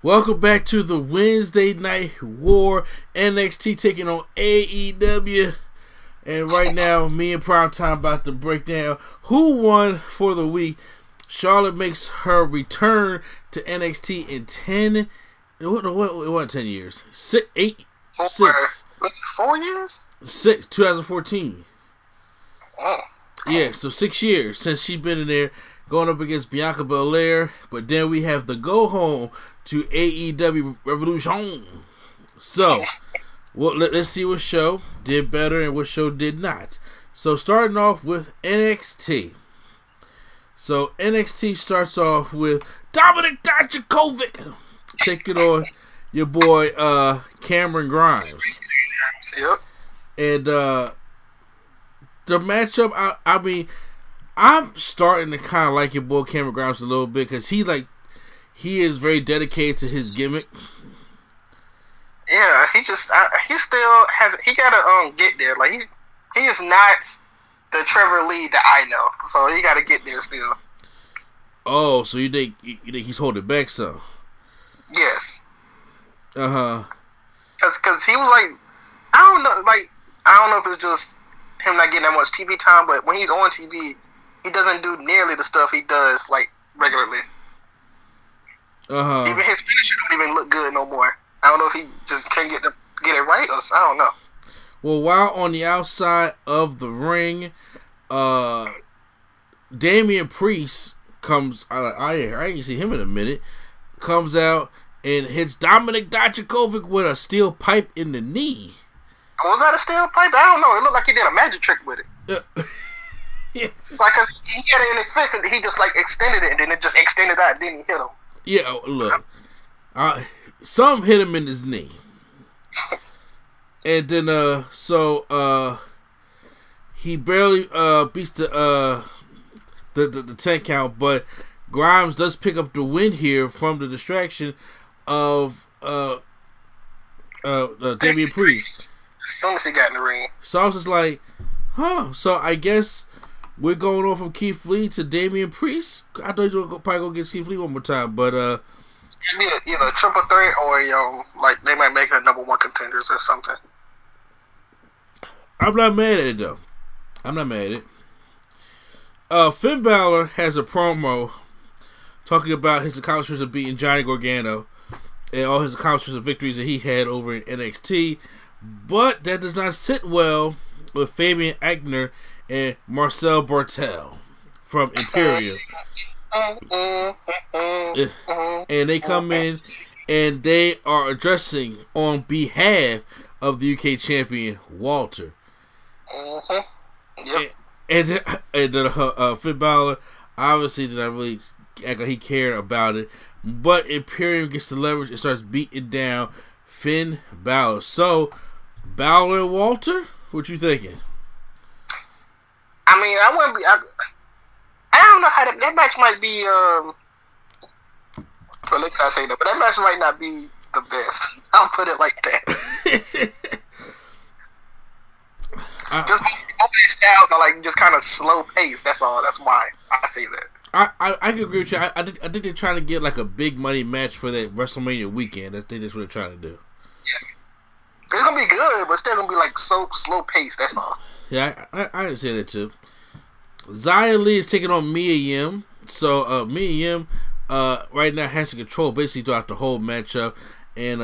Welcome back to the Wednesday Night War. NXT taking on AEW. And right now, me and Primetime about to break down who won for the week. Charlotte makes her return to NXT in 10. What 10 years? 6. 4 years? 6, 2014. Oh. Yeah, so 6 years since she's been in there, going up against Bianca Belair. But then we have the go home to AEW Revolution. So, well, let's see what show did better and what show did not. So, starting off with NXT. So, NXT starts off with Dominic Dijakovic taking on your boy Cameron Grimes. Yep. And the matchup, I mean, I'm starting to kind of like your boy Cameron Grimes a little bit because he is very dedicated to his gimmick. Yeah, he still has. He gotta get there. Like he is not the Trevor Lee that I know. So he gotta get there still. Oh, so you think he's holding back some? Yes. Cause he was like, I don't know if it's just him not getting that much TV time, but when he's on TV, he doesn't do nearly the stuff he does like regularly. Even his finisher don't even look good no more. I don't know if he just can't get it right, or I don't know. Well, while on the outside of the ring, Damian Priest comes. I ain't see him in a minute. Comes out and hits Dominic Dijakovic with a steel pipe in the knee. Was that a steel pipe? I don't know. It looked like he did a magic trick with it. Yeah. Like, cause he had it in his fist and he just like extended it and then it just extended out and then he hit him. Yeah, look. Some hit him in his knee. And then he barely beats the 10 count, but Grimes does pick up the win here from the distraction of Damian Priest. As soon as he got in the ring. So I was just like, huh. So I guess we're going on from Keith Lee to Damian Priest. I thought you were probably gonna get Keith Lee one more time, but either a triple threat or like they might make it a #1 contenders or something. I'm not mad at it though. I'm not mad at it. Finn Balor has a promo talking about his accomplishments of beating Johnny Gargano and all his accomplishments and victories that he had over in NXT, but that does not sit well with Fabian Aichner and Marcel Bartel from Imperium. And they come in and they are addressing on behalf of the UK champion Walter. Yep. And Finn Balor obviously did not really act like he cared about it, but Imperium gets the leverage and starts beating down Finn Balor. So Balor and Walter, what you thinking? I mean, I wouldn't be. I don't know how that match might be. Well, look, I say that, but that match might not be the best. I'll put it like that. Just both these styles are like just kind of slow paced. That's all. That's why I say that. I can agree with you. I think they're trying to get like a big money match for that WrestleMania weekend. I think that's what they're trying to do. Yeah, it's gonna be good, but still gonna be like so slow paced. That's all. Yeah, I understand that too. Xia Li is taking on Mia Yim. So Mia Yim right now has to control basically throughout the whole matchup, and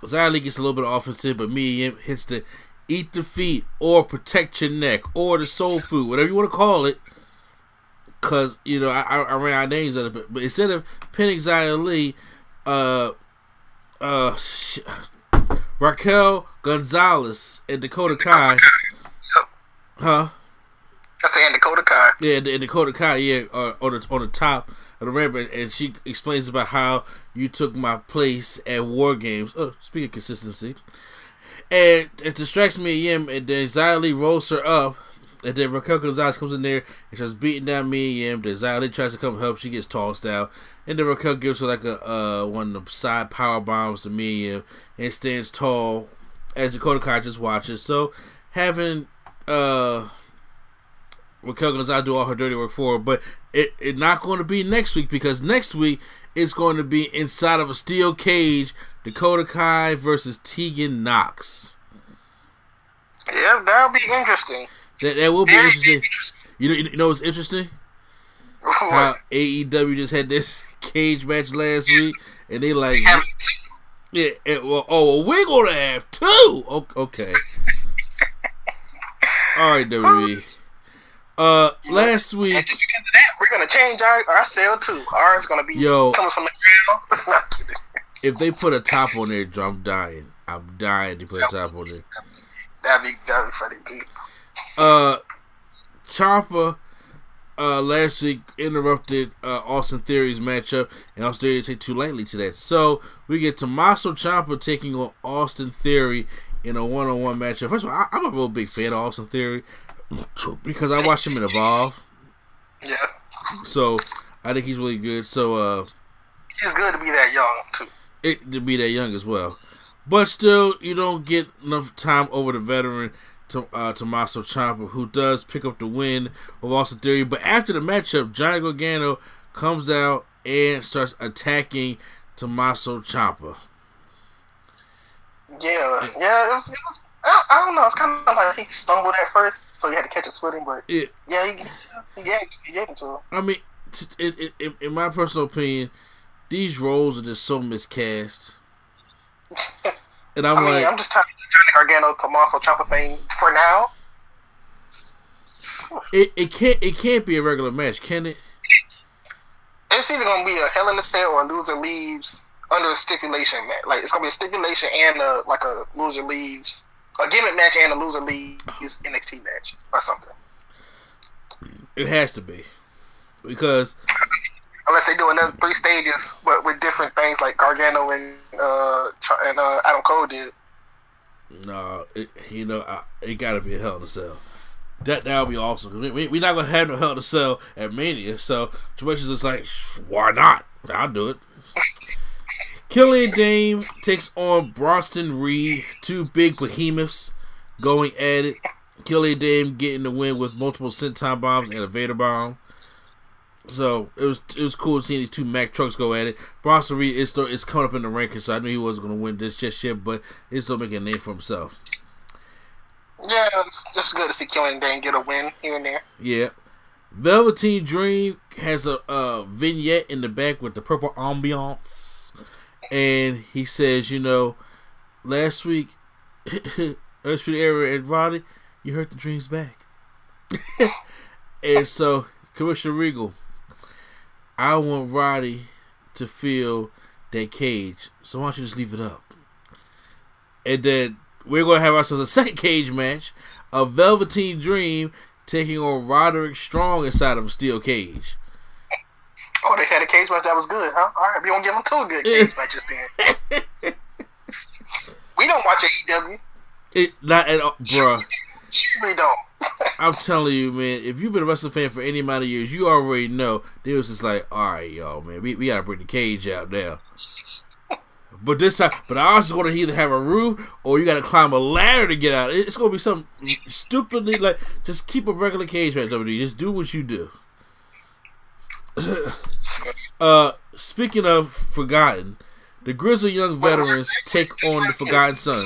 Xia Li gets a little bit of offensive, but Mia Yim hits the eat the feet or protect your neck or the soul food, whatever you want to call it. Cause I ran out of names of it, but instead of pinning Xia Li, Raquel Gonzalez and Dakota Kai. Huh? I saying Dakota Kai. Yeah, and Dakota Kai, yeah, on the top of the ramp, and she explains about how you took my place at War Games. Speaking of consistency, and it distracts Mia Yim, and then Xia Li rolls her up, and then Raquel Gonzalez comes in there and starts beating down Mia Yim. Then Xia Li tries to come help, she gets tossed out, and then Raquel gives her like a one of the side power bombs to Mia Yim, and stands tall as Dakota Kai just watches. So having Raquel Gonzalez do all her dirty work for her, but it not going to be next week, because next week it's going to be inside of a steel cage. Dakota Kai versus Tegan Knox. Yeah, that'll be interesting. That will be interesting. You know what's interesting? What? How AEW just had this cage match last week, and they like, yeah, well, we're gonna have two. Okay. All right, WWE. Last week, we're gonna change our cell too. Ours gonna be coming from the ground. That's not kidding. If they put a top on there, I'm dying. I'm dying to put a top on there. That'd be funny. Ciampa last week interrupted Austin Theory's matchup, and Austin Theory didn't take too lightly to that. So we get Tommaso Ciampa taking on Austin Theory in a one-on-one matchup. First of all, I'm a real big fan of Austin Theory because I watched him in Evolve. Yeah. So I think he's really good. So he's good to be that young too. To be that young as well. But still, you don't get enough time over the veteran Tommaso Ciampa, who does pick up the win of Austin Theory. But after the matchup, Johnny Gargano comes out and starts attacking Tommaso Ciampa. Yeah, it was. I don't know. It's kind of like he stumbled at first, so he had to catch his footing. But he gave it to him. I mean, in my personal opinion, these roles are just so miscast. And I'm just tired of the Johnny Gargano Tommaso Ciampa thing for now. It can't be a regular match, can it? It's either gonna be a Hell in a Cell or a loser leaves under a stipulation match. Like it's gonna be a stipulation and a loser leaves, a gimmick match and a loser leaves NXT match or something. It has to be because. Unless they do another 3 stages, but with different things like Gargano and Adam Cole did. No, it gotta be a Hell in a Cell. That'll be awesome. We're not gonna have no Hell in a Cell at Mania, so Triple H is just like, why not? I'll do it. Killian Dane takes on Bronson Reed, 2 big behemoths going at it. Killian Dane getting the win with multiple senton bombs and a Vader bomb. So it was cool seeing these 2 Mack trucks go at it. Bronson Reed is coming up in the rankings, so I knew he wasn't going to win this just yet, but he's still making a name for himself. Yeah, it's just good to see Killian Dane get a win here and there. Yeah. Velveteen Dream has a vignette in the back with the purple ambiance, and he says, last week, Era and Roddy, you hurt the Dream's back. And so, Commissioner Regal, I want Roddy to feel that cage, so why don't you just leave it up? And then we're going to have ourselves a second cage match of Velveteen Dream taking on Roderick Strong inside of a steel cage. Oh, they had a cage match that was good, huh? All right, we don't give them 2 good cage matches then. We don't watch AEW. Not at all, bruh. We don't. I'm telling you, man, if you've been a wrestling fan for any amount of years, you already know they was just like, all right, y'all, man, we gotta bring the cage out now. But this time, I also want to either have a roof or you gotta climb a ladder to get out. It's gonna be something stupidly like just keep a regular cage match over there. Just do what you do. Speaking of Forgotten, the Grizzled Young Veterans take on the Forgotten Sons.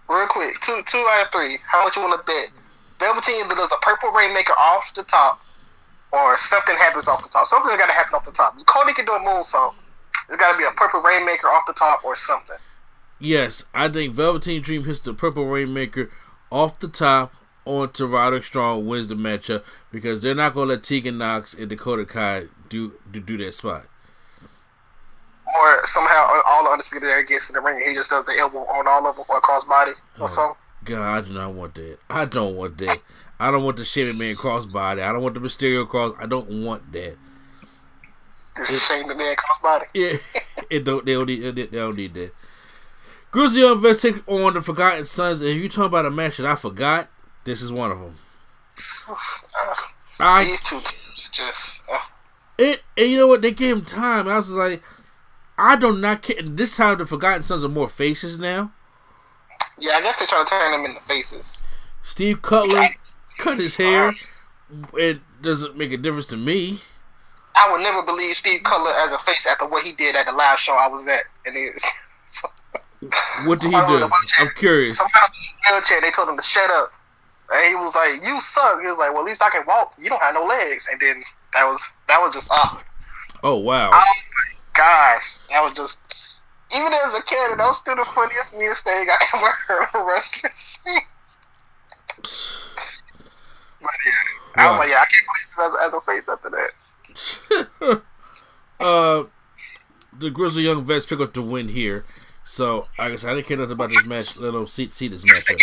Real quick, two out of 3. How much you want to bet? Velveteen either does a purple rainmaker off the top, or something happens off the top. Something's got to happen off the top. Cody can do a moonsault. There's got to be a purple rainmaker off the top or something. Yes, I think Velveteen Dream hits the purple rainmaker off the top onto Roderick Strong, wins the matchup because they're not going to let Tegan Knox and Dakota Kai do that spot. Or somehow all the Undisputed Era gets in the ring and he just does the elbow on all of them or crossbody or something. God, I do not want that. I don't want that. I don't want the Shane McMahon crossbody. I don't want the Mysterio cross. I don't want that. Just Shane McMahon crossbody. Yeah, they don't need that. Grizzly Young Vets take on the Forgotten Sons, and if you're talking about a match that I forgot, this is one of them. These 2 teams just. And you know what? They gave him time. I was like, I do not care. This time the Forgotten Sons are more faces now. Yeah, I guess they're trying to turn them into faces. Steve Cutler cut his hair. It doesn't make a difference to me. I would never believe Steve Cutler as a face after what he did at the live show I was at. And what did he do? I'm curious. Somebody was in a wheelchair. They told him to shut up, and he was like, "You suck." He was like, "Well, at least I can walk. You don't have no legs." And then that was just Oh wow. Oh my gosh, that was just. Even as a kid, that was still the funniest, meanest thing I ever heard a wrestler say. But yeah, I was like, yeah, I can't believe him as a face after that. The Grizzly Young Vets pick up the win here. So, like I said, I didn't care nothing about this match, let alone see this matchup.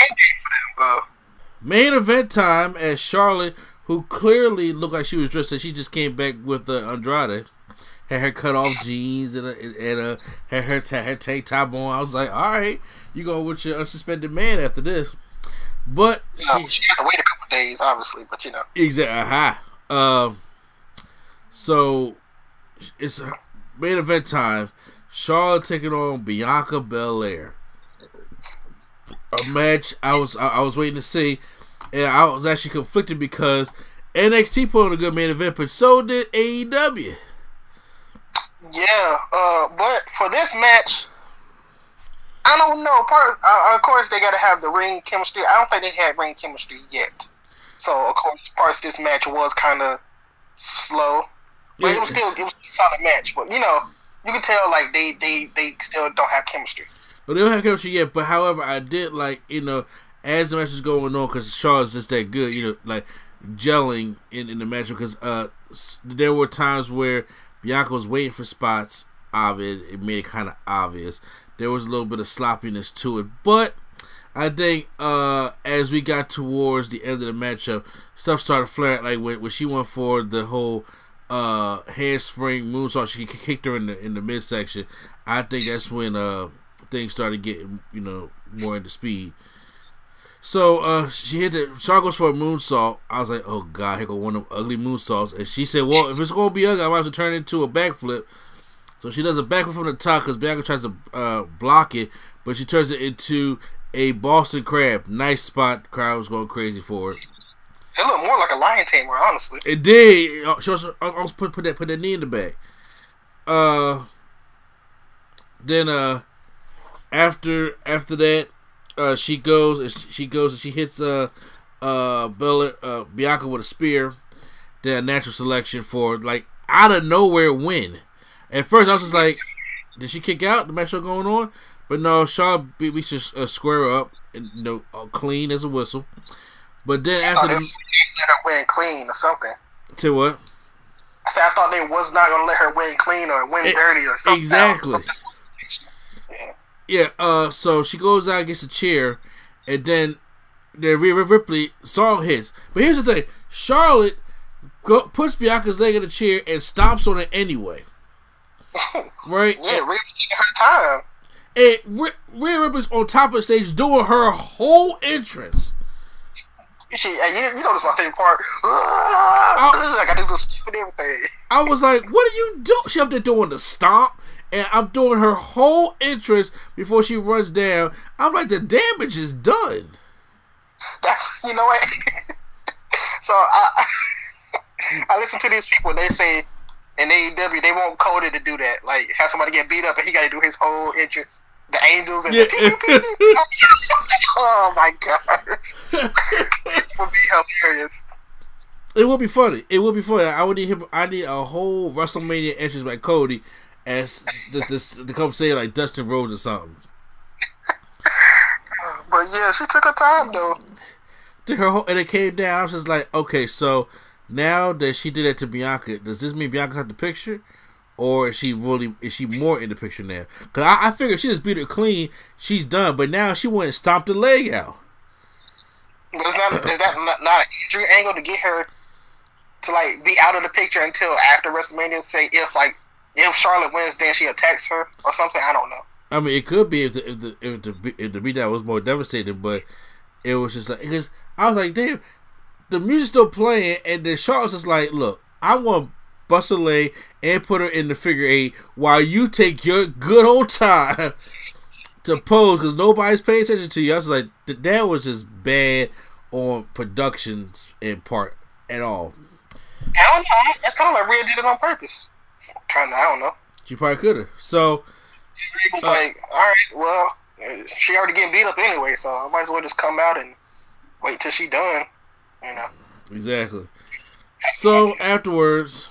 Main event time as Charlotte, who clearly looked like she was dressed, she just came back with Andrade. Had her cut off jeans and had her tank top on. I was like, all right, you go with your unsuspended man after this. But she had to wait a couple days, obviously. But you know, exactly. So it's main event time. Charlotte taking on Bianca Belair. A match I was waiting to see, and I was actually conflicted because NXT put on a good main event, but so did AEW. Yeah, but for this match, I don't know. Of course, they got to have the ring chemistry. I don't think they had ring chemistry yet. So, of course, parts this match was kind of slow, but it was a solid match. But you know, you can tell like they still don't have chemistry. Well, they don't have chemistry yet. But however, I did like, you know, as the match was going on, because Charlotte's just that good, you know, like gelling in the match, because there were times where Bianca was waiting for spots. It made it kind of obvious. There was a little bit of sloppiness to it, but I think as we got towards the end of the matchup, stuff started flaring. Like when she went for the whole handspring moonsault, she kicked her in the midsection. I think that's when things started getting, you know, more into speed. So she hit Charlotte goes for a moonsault. I was like, oh god, here go one of them ugly moonsaults. And she said, well, if it's gonna be ugly, I might have to turn it into a backflip. So she does a backflip from the top because Bianca tries to block it, but she turns it into a Boston Crab. Nice spot. Crowd was going crazy for it. It looked more like a lion tamer, honestly. It did. She also put that knee in the back. Then after that. She goes and she hits Bianca with a spear. Then a natural selection for like out of nowhere win. At first I was just like, did she kick out? The match still going on? But no, Shaw beat square her up and, you know, clean as a whistle. But then after they let her win clean or something. To what? I thought they was not gonna let her win clean or win dirty or something. Exactly. Yeah, so she goes out and gets a chair, and then Rhea Ripley song hits. But here's the thing: Charlotte puts Bianca's leg in the chair and stomps on it anyway. Right? Yeah, Rhea's taking her time. And Rhea Ripley's on top of the stage doing her whole entrance. You notice my favorite part? I got to do stupid everything. I was like, what are you doing? She up there doing the stomp. And I'm doing her whole entrance before she runs down. I'm like, the damage is done. You know what? So I listen to these people. They say in AEW they want Cody to do that. Like have somebody get beat up and he got to do his whole entrance. The angels and the oh my god, it would be hilarious. It would be funny. I need a whole WrestleMania entrance by Cody. As to come say like Dustin Rhodes or something. But yeah, she took her time though. And it came down. I was just like, okay, so now that she did that to Bianca, does this mean Bianca's out the picture, or is she more in the picture now? Because I figured if she just beat her clean, she's done. But now she went and stomped the leg out. But is that not an injury angle to get her to like be out of the picture until after WrestleMania? Say if Charlotte wins, then she attacks her or something. I don't know. I mean, it could be if the beatdown was more devastating, but it was just like because I was like, damn, the music's still playing, and then Charlotte's just like, look, I want to bust her leg and put her in the figure eight while you take your good old time to pose because nobody's paying attention to you. I was like, that was just bad on productions in part at all. I don't know. It's kind of like Rhea did it on purpose. Kind of, I don't know. She probably could have. So It was like, all right, well, she already getting beat up anyway, so I might as well just come out and wait till she done. You know. Exactly. So afterwards,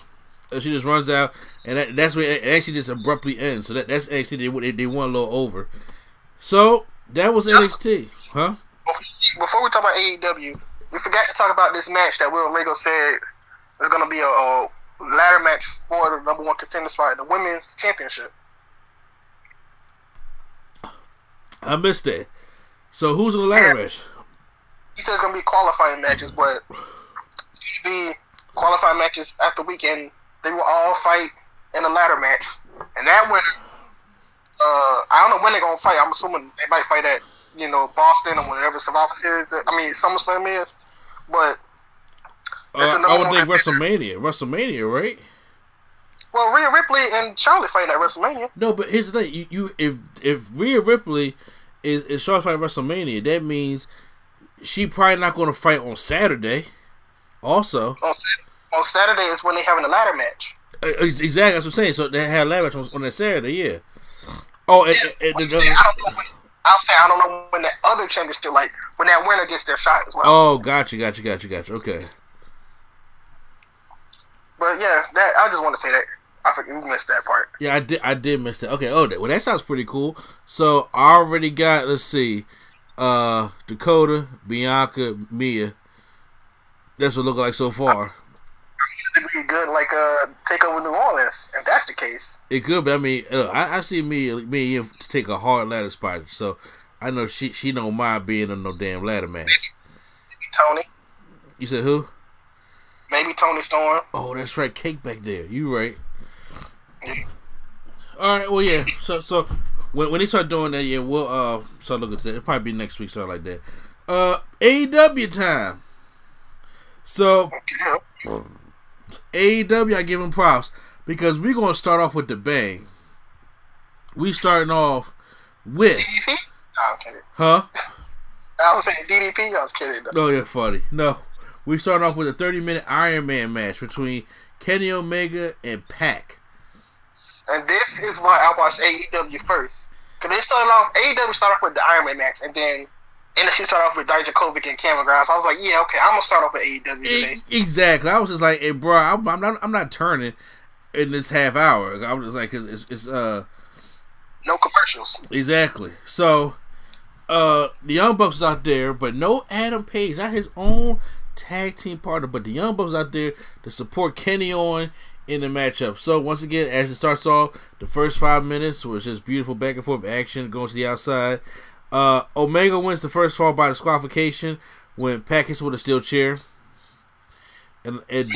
she just runs out, and that's where it actually just abruptly ends. So that's actually they won a little over. So that was NXT, huh? Before we talk about AEW, we forgot to talk about this match that Will and Regal said is going to be a ladder match for the number one contender spot, the women's championship. I missed that. So who's in the ladder match? He said it's going to be qualifying matches, but be qualifying matches at the weekend. They will all fight in a ladder match, and that winner, I don't know when they're gonna fight. I'm assuming they might fight at Boston or whatever Survivor Series. SummerSlam is, but I would think WrestleMania, right? Well, Rhea Ripley and Charlotte fighting at WrestleMania. No, but here's the thing: if Rhea Ripley is Charlotte fighting at WrestleMania, that means she probably not going to fight on Saturday. Also, on Saturday is when they having a ladder match. Exactly, that's what I'm saying. So they had a ladder match on that Saturday, yeah. Oh, I don't know when that other championship, like when that winner gets their shot as well. Oh, gotcha. Okay. But yeah, I just want to say that I forget we missed that part. Yeah, I did miss that. Okay. Oh, well, that sounds pretty cool. So I already got. Let's see, Dakota, Bianca, Mia. That's what it looks like so far. It could be good, like take over New Orleans, if that's the case. It could, but I mean, I see me and you to take a hard ladder spot, so I know she don't mind being in no damn ladder match. Maybe Tony. You said who? Maybe Tony Storm. Oh, that's right, Cake back there. You right. Yeah. All right, well, yeah. So when they start doing that, yeah, we'll start looking at that. It'll probably be next week, something like that. AEW time. So, AEW, I give them props because we're going to start off with the bang. We starting off with... DDP? No, I'm kidding. Huh? I was saying DDP, I was kidding. No, you're funny. No. We starting off with a 30-minute Iron Man match between Kenny Omega and Pac. And this is why I watched AEW first. Because AEW started off with the Iron Man match, and then she started off with Dijakovic and Cameron Grimes. I was like, yeah, okay, I'm gonna start off with AEW today. Exactly. I was just like, hey, bro, I'm not turning in this half hour. I was just like, cause it's no commercials. Exactly. So, the Young Bucks was out there, but no Adam Page, not his own tag team partner, but the Young Bucks out there to support Kenny on in the matchup. So once again, as it starts off, the first 5 minutes was just beautiful back and forth action going to the outside. Omega wins the first fall by disqualification when Pac hits with a steel chair. And then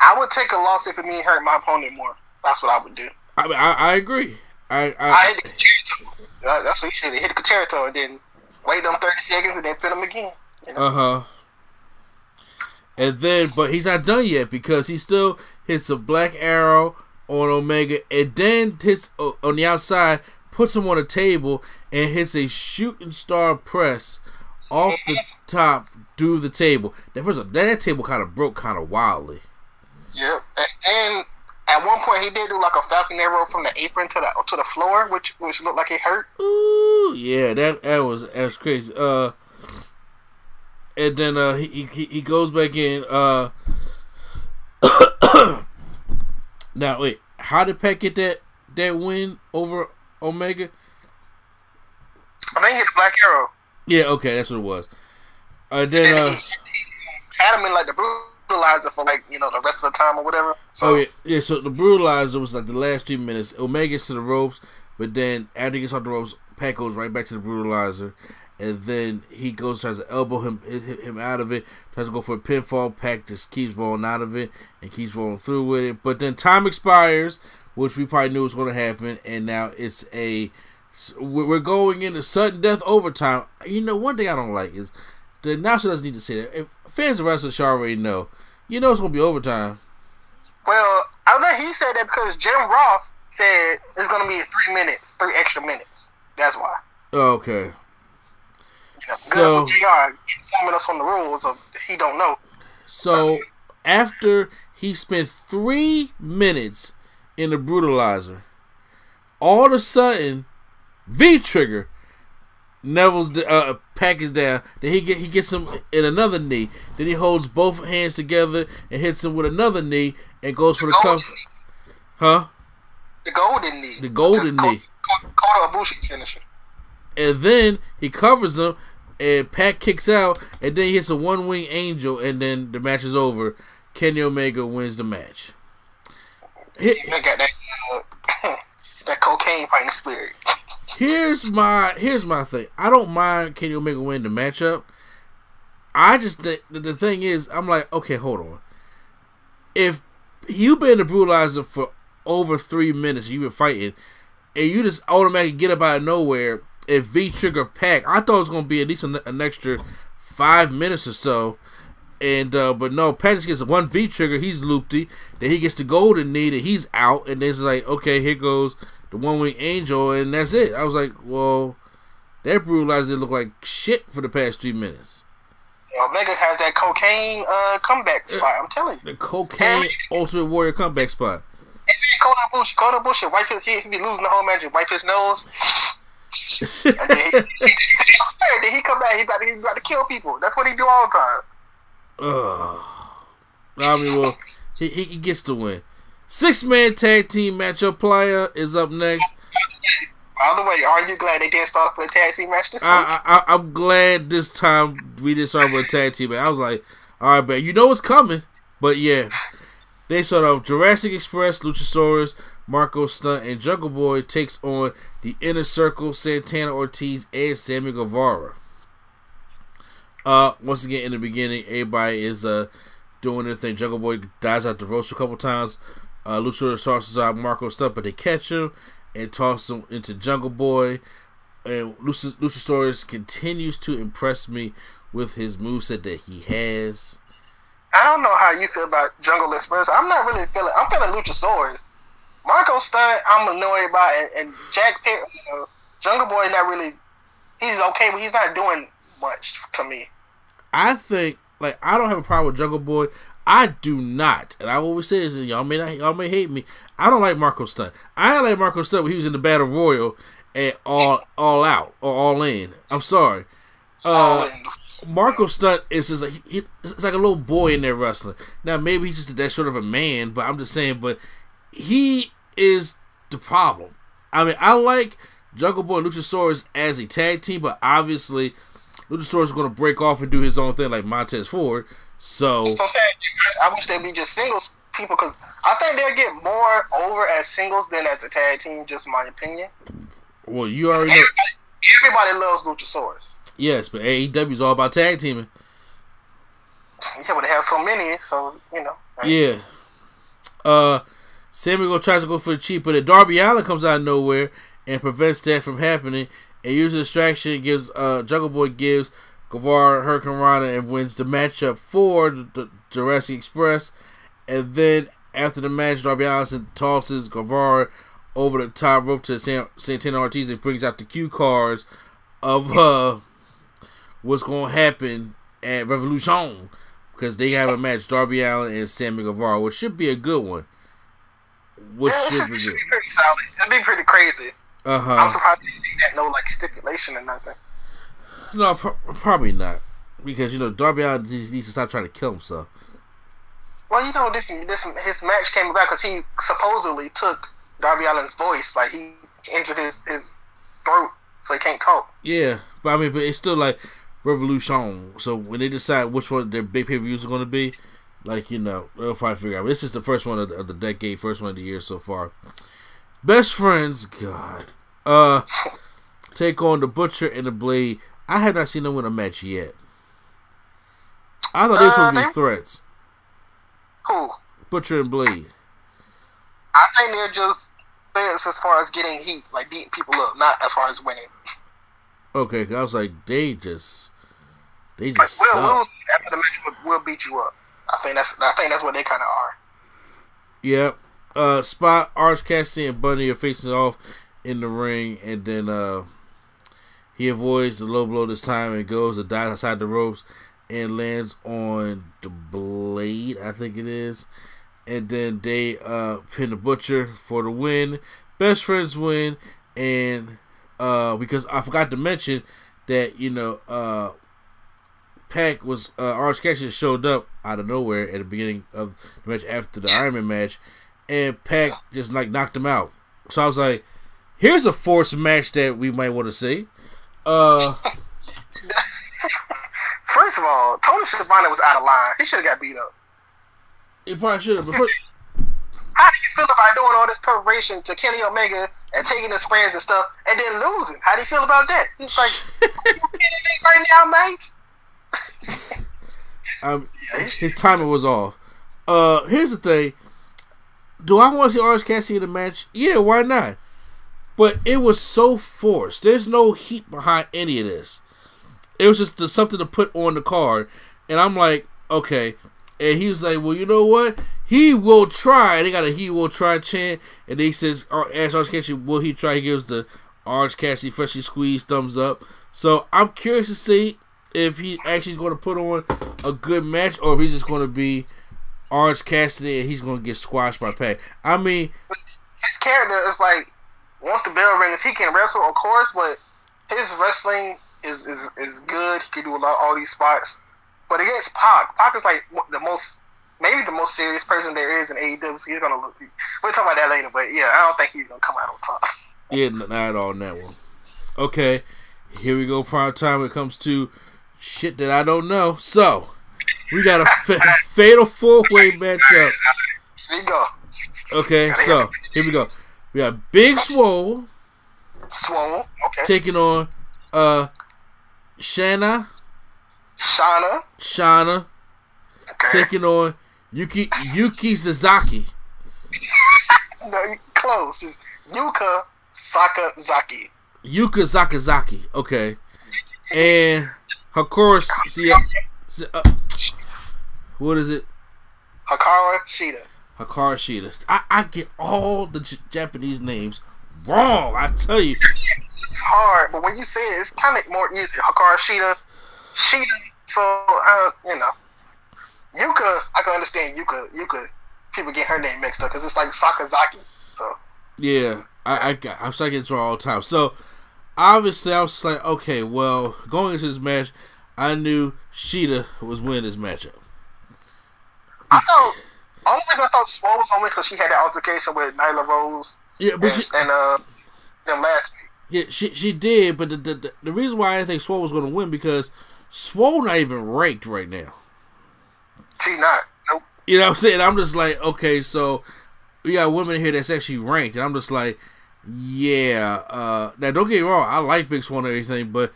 I would take a loss if it mean hurt my opponent more. That's what I would do. I agree. I hit the concerto. That's what you should have hit the concerto and then wait them 30 seconds and then pin him again. You know? And then, but he's not done yet because he still hits a black arrow on Omega and then hits on the outside, puts him on a table and hits a shooting star press off the top through the table. That table kind of broke kind of wildly. Yep. And at one point he did do like a Falcon arrow from the apron to the floor, which looked like it hurt. Ooh, yeah, that was crazy. And then he goes back in. Now wait, how did Pac get that win over Omega? I think he hit the black arrow. Yeah, okay, that's what it was. Then he had him in like the brutalizer for like the rest of the time or whatever. So. Yeah. So the brutalizer was like the last 3 minutes. Omega gets to the ropes, but then after he gets off the ropes, Pac goes right back to the brutalizer. And then he tries to elbow him out of it, tries to go for a pinfall. Pac just keeps rolling out of it and keeps rolling through with it. But then time expires, which we probably knew was going to happen, and now we're going into sudden death overtime. One thing I don't like is the announcer doesn't need to say that. If fans of wrestling should already know, it's going to be overtime. Well, I think he said that because Jim Ross said it's going to be 3 minutes, 3 extra minutes. That's why. Okay. So JR informing us on the rules of he don't know. So after he spent 3 minutes in the brutalizer, all of a sudden, V-trigger Neville's package down. Then he gets him in another knee. Then he holds both hands together and hits him with another knee and goes for the cover. Huh? The golden knee. The golden knee. Kota Ibushi's finisher. And then he covers him, and Pac kicks out, and then he hits a one-wing angel, and then the match is over. Kenny Omega wins the match. They got that that cocaine fighting spirit. Here's my thing. I don't mind Kenny Omega winning the matchup. I just think the thing is, I'm like, okay, hold on. If you've been the brutalizer for over 3 minutes, you've been fighting, and you just automatically get up out of nowhere, if V-trigger Pac, I thought it was gonna be at least an extra 5 minutes or so. And but no, Pac just gets one V-trigger, he's loopy. Then he gets the golden knee, and he's out. And it's like, okay, here goes the one-wing angel, and that's it. I was like, well, that brutalizer didn't look like shit for the past 3 minutes. Omega has that cocaine comeback spot. I'm telling you, the cocaine Ultimate Warrior comeback spot. And then Kota Ibushi, wipe his head. He be losing the whole match. Wipe his nose. And then he come back. He about to kill people. That's what he do all the time. I mean, well, he gets the win. 6-man tag team matchup. Playa is up next. By the way, are you glad they didn't start with a tag team match this week? I'm glad this time we didn't start with a tag team match. I was like, all right, but you know what's coming. But yeah, they start off Jurassic Express, Luchasaurus, Marco Stunt, and Jungle Boy takes on the Inner Circle, Santana Ortiz, and Sammy Guevara. Once again, in the beginning, everybody is doing their thing. Jungle Boy dies out the ropes a couple times. Luchasaurus tosses out Marco Stunt, but they catch him and toss him into Jungle Boy. And Luchasaurus continues to impress me with his moveset that he has. I don't know how you feel about Jungle Express. I'm not really feeling. I'm feeling Luchasaurus. Marco Stunt, I'm annoyed by, and Jack Perry, Jungle Boy, not really. He's okay, but he's not doing much to me. I think, like, I don't have a problem with Jungle Boy. I do not, and I always say this, and y'all may hate me. I don't like Marco Stunt. I like Marco Stunt when he was in the Battle Royal and all out or all in. I'm sorry. Marco Stunt is just like it's like a little boy in there wrestling. Now maybe he's just that sort of a man, but I'm just saying. But he is the problem. I mean, I like Jungle Boy and Luchasaurus as a tag team, but obviously Luchasaurus is going to break off and do his own thing like Montez Ford. So I wish they'd be just singles people, because I think they'll get more over as singles than as a tag team. Just my opinion. Well, you already know. Everybody loves Luchasaurus. Yes, but AEW is all about tag teaming. Yeah, but they have so many, so you know. Yeah. Samuel tries to go for the cheap, but Darby Allin comes out of nowhere and prevents that from happening. And uses distraction, gives Jungle Boy gives Guevara Hurricane Rana and wins the matchup for the Jurassic Express. And then after the match, Darby Allin tosses Guevara over the top rope to Santana Ortiz and brings out the cue cards of what's going to happen at Revolution, because they have a match, Darby Allin and Sammy Guevara, which should be a good one. It should be pretty solid. It'd be pretty crazy. I'm surprised they didn't get no like stipulation or nothing. No, probably not, because you know Darby Allin needs to stop trying to kill himself. Well, you know this his match came about because he supposedly took Darby Allin's voice, like he injured his throat, so he can't talk. Yeah, but I mean, but it's still like Revolution. So when they decide which one their big pay-per-views are going to be, like, you know, they'll probably figure out. But this is the first one of the decade, first one of the year so far. Best Friends, God. Take on the Butcher and the Blade. I have not seen them win a match yet. I thought they were supposed to be threats. Who? Butcher and Blade. I think they're just threats as far as getting heat, like beating people up, not as far as winning. Okay, cause I was like, they just like, we'll after the match, we'll beat you up. I think that's what they kind of are. Yep. Spot, Orange Cassidy, and Bunny are facing off in the ring, and then he avoids the low blow this time and goes and dives outside the ropes, and lands on the blade, I think it is. And then they pin the Butcher for the win. Best friends win, and because I forgot to mention that Pac was Orange Cassidy showed up out of nowhere at the beginning of the match after the Iron Man match, and Pac just like knocked him out. So I was like, here's a forced match that we might want to see. First of all, Tony Schiavone was out of line. He should have got beat up. He probably should have. How do you feel about doing all this preparation to Kenny Omega and taking his friends and stuff and then losing? How do you feel about that? He's like, you kidding me right now, mate? His timing was off. Here's the thing. Do I want to see Orange Cassidy in the match? Yeah, why not? But it was so forced. There's no heat behind any of this. It was just something to put on the card. And I'm like, okay. And he was like, well, you know what? He will try. They got a he will try chant. And he says, ask Orange Cassidy, will he try? He gives the Orange Cassidy freshly squeezed thumbs up. So I'm curious to see if he actually is going to put on a good match or if he's just going to be Orange Cassidy and he's going to get squashed by Pac. I mean, his character is like, once the bell rings, he can wrestle, of course, but his wrestling is good. He can do all these spots. But against Pac is like maybe the most serious person there is in AEW. So he's gonna look. We'll talk about that later. But yeah, I don't think he's gonna come out on top. Yeah, not at all in that one. Okay, here we go. Prime time when it comes to shit that I don't know. So we got a fatal 4-way matchup. Here we go. Okay, so here we go. We got Big Swole. Swole. Okay. Taking on Shauna. Okay. Taking on Yuki Sasaki. No, you close. It's Yuka Sakazaki. Yuka Sakazaki. Okay. And Hikaru what is it? Hikaru Shida. Hikaru Shida. I get all the Japanese names wrong. I tell you. It's hard, but when you say it, it's kind of more easy. Hikaru Shida. So, Yuka, I can understand Yuka, people get her name mixed up because it's like Sakazaki. So. Yeah, I'm starting to get wrong all the time. So, obviously, I was just like, okay, well, going into this match, I knew Shida was winning this matchup. Only reason I thought Swole was on because she had that altercation with Nyla Rose. Yeah, but them last week. Yeah, she did, but the reason why I didn't think Swole was going to win because Swole not even ranked right now. She not. Nope. You know what I'm saying? I'm just like, okay, so we got women here that's actually ranked, and I'm just like, yeah. Now, don't get me wrong, I like Big Swole and everything, but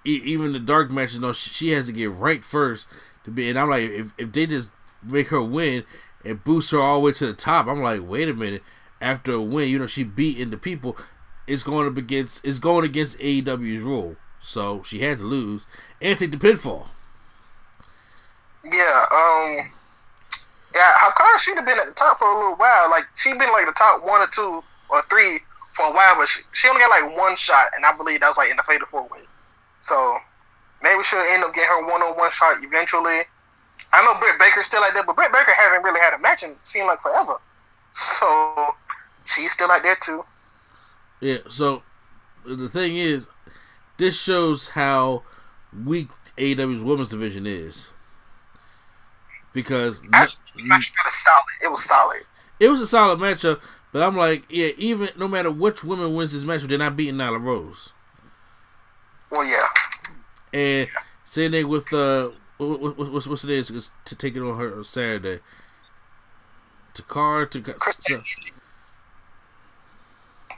even the dark matches, she has to get ranked first to be. And I'm like, if they just make her win and boost her all the way to the top, I'm like, wait a minute. After a win, she beating the people. It's going against AEW's rule. So she had to lose and take the pinfall. Yeah, Hikaru should have been at the top for a little while. Like she'd been like the top 1 or 2 or 3 for a while, but she only got like one shot, and I believe that was like in the fatal 4-way. So maybe she'll end up getting her one-on-one shot eventually. I know Britt Baker's still like that, but Britt Baker hasn't really had a match in it seemed like forever. So she's still like that too. Yeah. So the thing is, this shows how weak AEW's women's division is. Because match was solid. It was solid. It was a solid matchup, but I'm like, yeah, even no matter which woman wins this match, they're not beating Nyla Rose. Well, yeah. And same thing with what's the name to take it on her Saturday.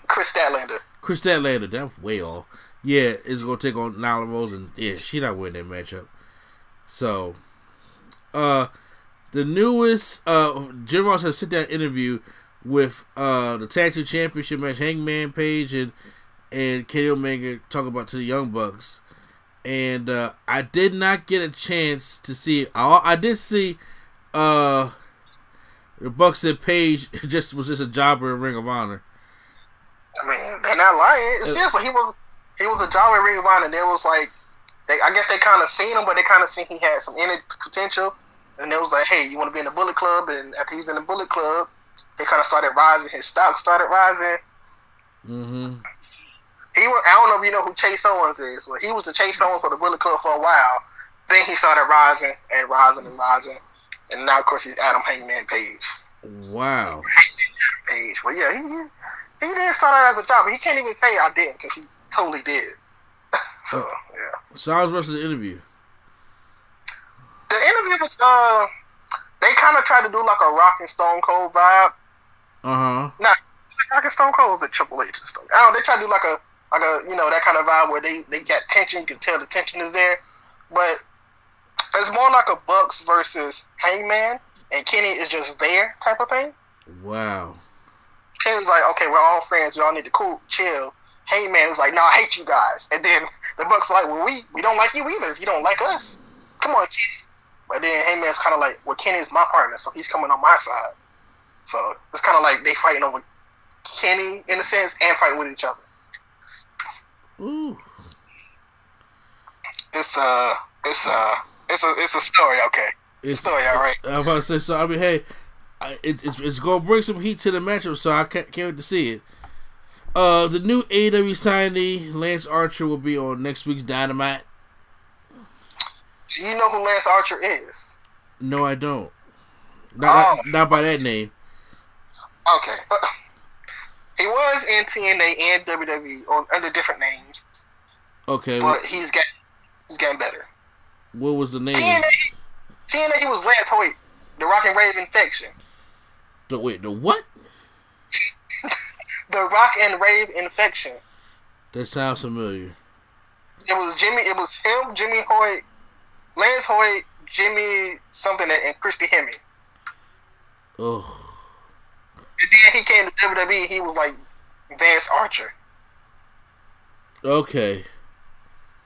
Chris Statlander. Chris Statlander, that's way off. Yeah, is gonna take on Nyla Rose, and yeah, she not winning that matchup. So, the newest Jim Ross has sit down interview with the Tag Team Championship match, Hangman Page and Kenny Omega talking about to the Young Bucks, and I did not get a chance to see it. I did see the Bucks said Page was just a jobber in Ring of Honor. I mean, they're not lying. It seems like he was a jobber in Ring of Honor. There was like I guess they kind of seen him, but they kind of seen he had some inner potential, and it was like, hey, you want to be in the Bullet Club? And after he was in the Bullet Club, they kind of started rising. His stock started rising. Mm-hmm. I don't know if you know who Chase Owens is. Well, he was the Chase Owens of the Bullet Club for a while. Then he started rising and rising and rising, and now of course he's Adam Hangman Page. Wow. Page, but yeah, he didn't start out as a job. He can't even say I didn't because he totally did. So yeah. So how was the rest of the interview? The interview was they kind of tried to do like a Rock and Stone Cold vibe. Uh-huh. Rock and Stone Cold was the Triple H stuff. I don't know, they tried to do like a that kind of vibe where they got tension. You can tell the tension is there, but it's more like a Bucks versus Hangman, and Kenny is just there type of thing. Wow. Kenny's like, okay, we're all friends. Y'all need to chill. Hangman is like, no, I hate you guys. And then the Bucks are like, well, we don't like you either. If you don't like us, come on, Kenny. But then Hangman's kind of like, well, Kenny's my partner, so he's coming on my side. So it's kind of like they fighting over Kenny in a sense and fighting with each other. Ooh. It's a story, okay. It's a story, all right. I'm about to say, so I mean, hey, it's gonna bring some heat to the matchup, so I can't wait to see it. The new AEW signee Lance Archer will be on next week's Dynamite. Do you know who Lance Archer is? No, I don't. Not by that name. Okay. He was in TNA and WWE under different names. Okay. But he's getting better. What was the name? TNA, he was Lance Hoyt, the Rock and Rave Infection. The what? The Rock and Rave Infection. That sounds familiar. It was him, Jimmy Hoyt, Lance Hoyt, Jimmy something, and Christy Hemme. Oh. And then he came to WWE. He was like Vance Archer. Okay.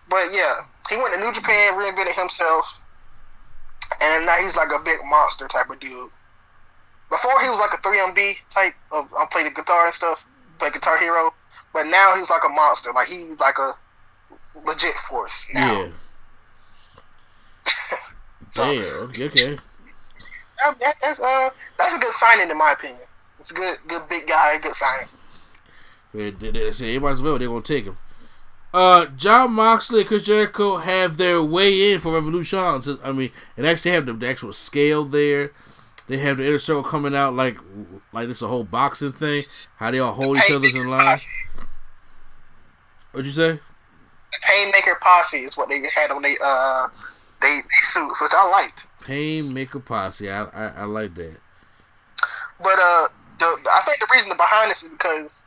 But yeah, he went to New Japan, reinvented himself, and now he's like a big monster type of dude. Before he was like a 3MB type of play the guitar and stuff, play Guitar Hero. But now he's like a monster. Like he's like a legit force now. Yeah. So, damn. Okay. That's a good signing in my opinion. It's a good big guy, good signing. They say everybody's available, they're gonna take him. John Moxley and Chris Jericho have their way in for Revolution. So, I mean, and actually have the actual scale there. They have the inner circle coming out like it's a whole boxing thing. How they all hold each other in line. What'd you say? The Painmaker Posse is what they had on they suits, which I liked. Painmaker Posse, I like that. But I think the reason behind this is because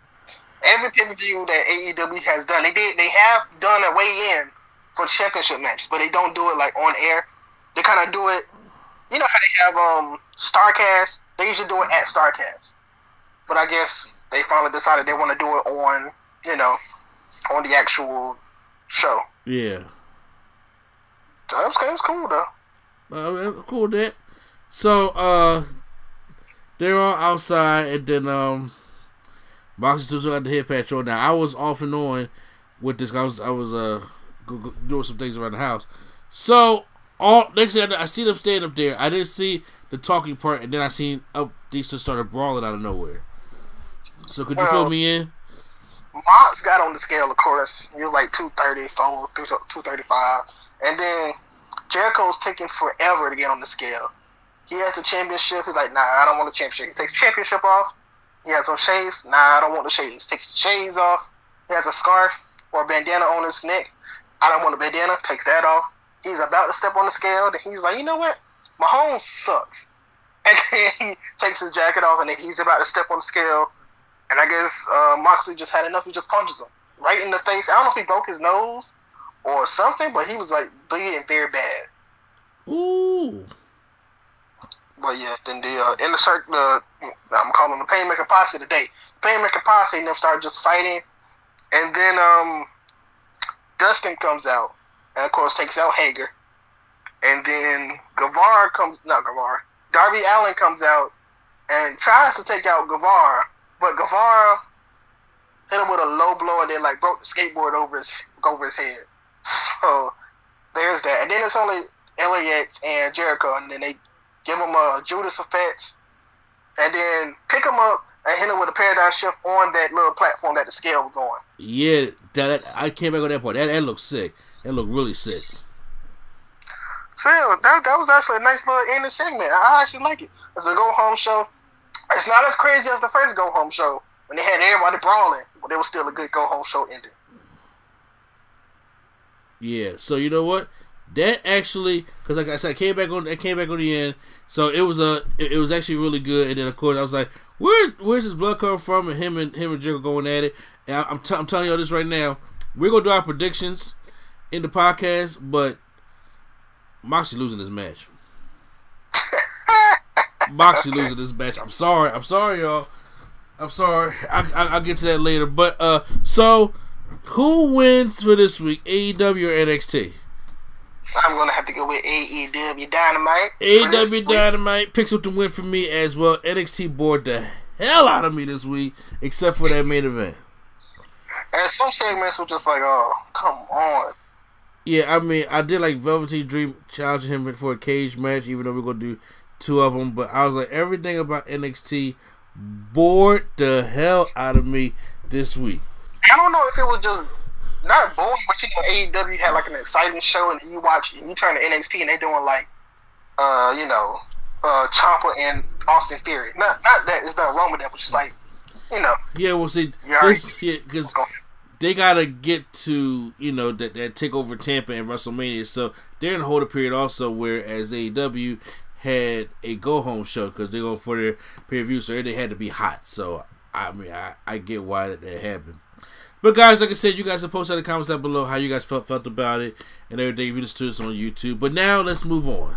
every pay-per-view that AEW has done, they have done a weigh-in for the championship match, but they don't do it like on air. They kind of do it. You know how they have Starcast? They usually do it at Starcast, but I guess they finally decided they want to do it on on the actual show. Yeah. So it's cool though. Cool with that. So they're all outside, and then Moxley still got the head patch on. Now I was off and on with this. I was doing some things around the house. So next thing I see them standing up there. I didn't see the talking part, and then I seen these two started brawling out of nowhere. So could you fill me in? Mox got on the scale, of course. He was like 234, 235, and then Jericho's taking forever to get on the scale. He has the championship. He's like, nah, I don't want the championship. He takes the championship off. He has some shades. Nah, I don't want the shades. He takes the shades off. He has a scarf or a bandana on his neck. I don't want a bandana. Takes that off. He's about to step on the scale. Then he's like, you know what? Mahomes sucks. And then he takes his jacket off, and then he's about to step on the scale. And I guess Moxley just had enough. He just punches him right in the face. I don't know if he broke his nose or something, but he was like bleeding very bad. Ooh. But yeah, then the inner circle, I'm calling the Painmaker Posse today. Painmaker Posse and them start just fighting, and then Dustin comes out, and of course takes out Hager, and then Darby Allin comes out and tries to take out Guevara, but Guevara hit him with a low blow and then like broke the skateboard over his head. So there's that. And then it's only LAX and Jericho, and then they give them a Judas effect, and then pick them up and hit them with a paradigm shift on that little platform that the scale was on. Yeah, that I came back on that part. That looked sick. That looked really sick. So yeah, that was actually a nice little ending segment. I actually like it. It's a go-home show. It's not as crazy as the first go-home show when they had everybody brawling, but it was still a good go-home show ending. Yeah, so you know what? That actually, because like I said, I came back on the end, so it was actually really good. And then of course I was like, where's his blood coming from? And him and Jericho going at it. And I'm telling y'all this right now, we're gonna do our predictions in the podcast, but Moxie losing this match. Moxie losing this match. I'm sorry, y'all. I'm sorry. I'll get to that later. But so who wins for this week, AEW or NXT? I'm gonna have to go with AEW Dynamite. AEW Dynamite picks up the win for me as well. NXT bored the hell out of me this week, except for that main event. And some segments were just like, oh, come on. Yeah, I mean, I did like Velveteen Dream challenging him for a cage match, even though we're gonna do 2 of them. But I was like, everything about NXT bored the hell out of me this week. I don't know if it was just not boring, but AEW had like an exciting show, and you watch and you turn to NXT and they doing like, Ciampa and Austin Theory. Not that it's not wrong with that, but just like, Yeah, well, see, because they gotta get to that takeover Tampa and WrestleMania, so they're in a holder period also. Whereas AEW had a go home show because they're going for their pay-per-view, so they had to be hot. So I mean, I get why that happened. But guys, like I said, you guys can post in the comments down below how you guys felt about it and everything. If you listen to this on YouTube. But now let's move on.